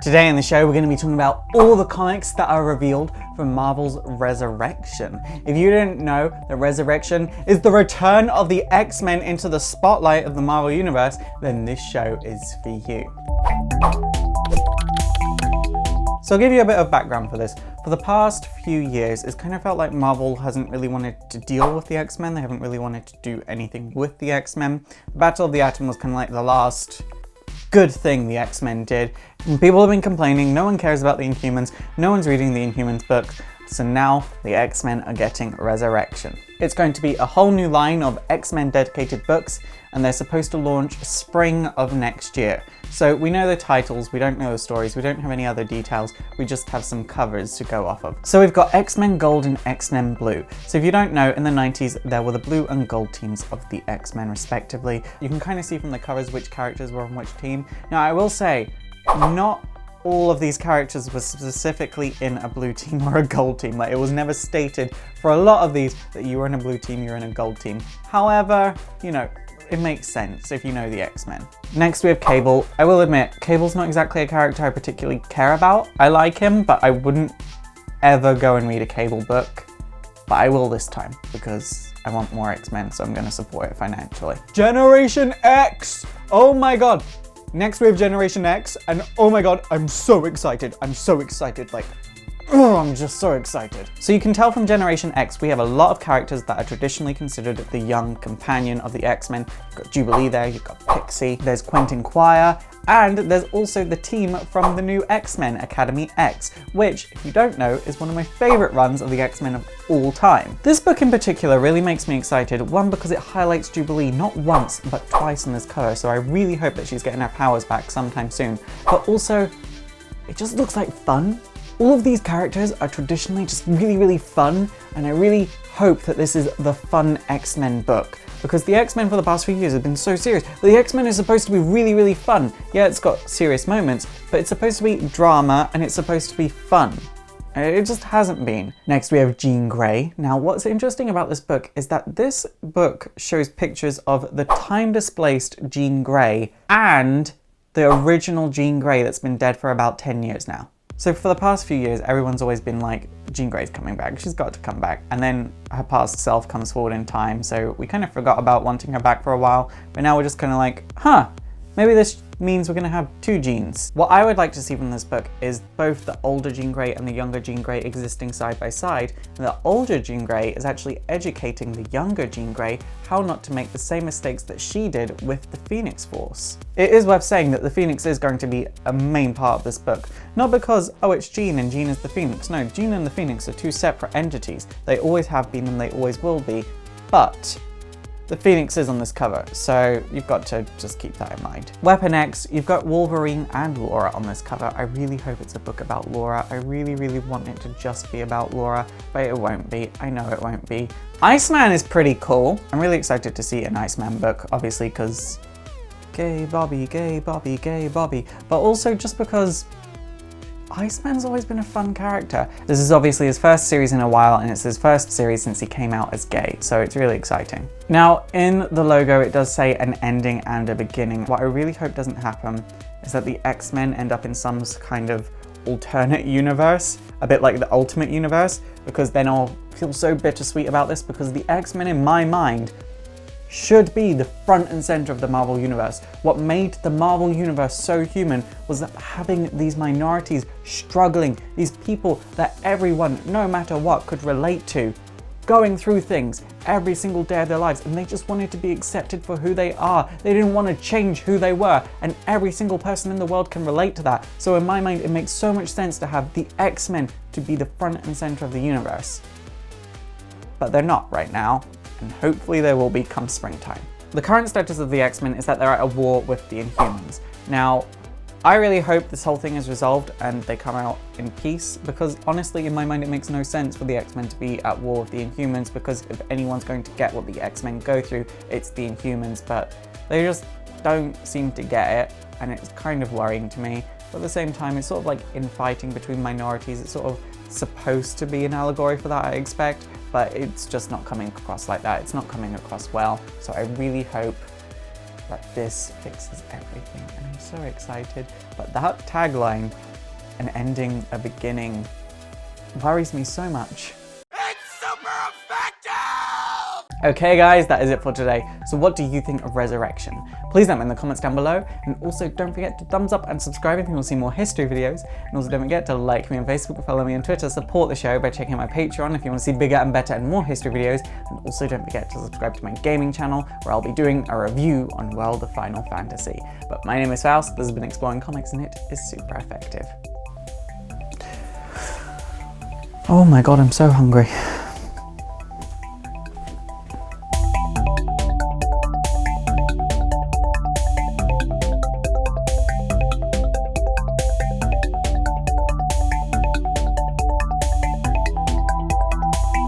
Today in the show, we're going to be talking about all the comics that are revealed from Marvel's Resurrxion. If you didn't know, the Resurrxion is the return of the X-Men into the spotlight of the Marvel Universe, then this show is for you. So I'll give you a bit of background for this. For the past few years, it's kind of felt like Marvel hasn't really wanted to deal with the X-Men. They haven't really wanted to do anything with the X-Men. The Battle of the Atom was kind of like the last good thing the X-Men did. And people have been complaining, no one cares about the Inhumans, no one's reading the Inhumans books, so now the X-Men are getting Resurrxion. It's going to be a whole new line of X-Men dedicated books, and they're supposed to launch spring of next year. So we know the titles, we don't know the stories, we don't have any other details, we just have some covers to go off of. So we've got X-Men Gold and X-Men Blue. So if you don't know, in the 90s there were the blue and gold teams of the X-Men respectively. You can kind of see from the covers which characters were on which team. Now I will say, not all of these characters were specifically in a blue team or a gold team. Like, it was never stated for a lot of these that you were in a blue team, you're in a gold team. However, you know, it makes sense if you know the X-Men. Next we have Cable. I will admit, Cable's not exactly a character I particularly care about. I like him, but I wouldn't ever go and read a Cable book. But I will this time, because I want more X-Men, so I'm gonna support it financially. Generation X! Oh my god! Next we have Generation X, and oh my god, I'm so excited. I'm so excited, like, oh, I'm just so excited. So you can tell from Generation X, we have a lot of characters that are traditionally considered the young companion of the X-Men. You've got Jubilee there, you've got Pixie, there's Quentin Quire, and there's also the team from the new X-Men Academy X, which, if you don't know, is one of my favorite runs of the X-Men of all time. This book in particular really makes me excited, one, because it highlights Jubilee not once, but twice in this cover, so I really hope that she's getting her powers back sometime soon. But also, it just looks like fun. All of these characters are traditionally just really fun, and I really hope that this is the fun X-Men book. Because the X-Men for the past few years have been so serious, but the X-Men is supposed to be really fun. Yeah, it's got serious moments, but it's supposed to be drama, and it's supposed to be fun. It just hasn't been. Next we have Jean Grey. Now what's interesting about this book is that this book shows pictures of the time-displaced Jean Grey and the original Jean Grey that's been dead for about 10 years now. So for the past few years, everyone's always been like, Jean Grey's coming back, she's got to come back. And then her past self comes forward in time, so we kind of forgot about wanting her back for a while, but now we're just kind of like, huh, maybe this means we're gonna have two Jeans. What I would like to see from this book is both the older Jean Grey and the younger Jean Grey existing side by side, and the older Jean Grey is actually educating the younger Jean Grey how not to make the same mistakes that she did with the Phoenix Force. It is worth saying that the Phoenix is going to be a main part of this book, not because, oh, it's Jean and Jean is the Phoenix. No, Jean and the Phoenix are two separate entities. They always have been and they always will be, but the Phoenix is on this cover, so you've got to just keep that in mind. Weapon X, you've got Wolverine and Laura on this cover. I really hope it's a book about Laura. I really want it to just be about Laura, but it won't be. I know it won't be. Iceman is pretty cool. I'm really excited to see an Iceman book, obviously, because gay Bobby, gay Bobby, gay Bobby, but also just because Iceman's always been a fun character. This is obviously his first series in a while, and it's his first series since he came out as gay, so it's really exciting. Now, in the logo, it does say an ending and a beginning. What I really hope doesn't happen is that the X-Men end up in some kind of alternate universe, a bit like the Ultimate Universe, because then I'll feel so bittersweet about this, because the X-Men, in my mind, should be the front and center of the Marvel Universe. What made the Marvel Universe so human was that having these minorities struggling, these people that everyone, no matter what, could relate to, going through things every single day of their lives, and they just wanted to be accepted for who they are. They didn't want to change who they were, and every single person in the world can relate to that. So in my mind, it makes so much sense to have the X-Men to be the front and center of the universe. But they're not right now, and hopefully they will be come springtime. The current status of the X-Men is that they're at a war with the Inhumans. Now, I really hope this whole thing is resolved and they come out in peace, because honestly, in my mind, it makes no sense for the X-Men to be at war with the Inhumans, because if anyone's going to get what the X-Men go through, it's the Inhumans, but they just don't seem to get it, and it's kind of worrying to me. But at the same time, it's sort of like infighting between minorities. It's sort of supposed to be an allegory for that, I expect, but it's just not coming across like that. It's not coming across well, so I really hope but this fixes everything, and I'm so excited. But that tagline, an ending, a beginning, worries me so much. It's super effective! Okay guys, that is it for today. So what do you think of Resurrxion? Please let me know in the comments down below, and also don't forget to thumbs up and subscribe if you want to see more history videos, and also don't forget to like me on Facebook, follow me on Twitter, support the show by checking out my Patreon if you want to see bigger and better and more history videos, and also don't forget to subscribe to my gaming channel where I'll be doing a review on World of Final Fantasy. But my name is Faust, this has been Exploring Comics, and it is super effective. Oh my god, I'm so hungry.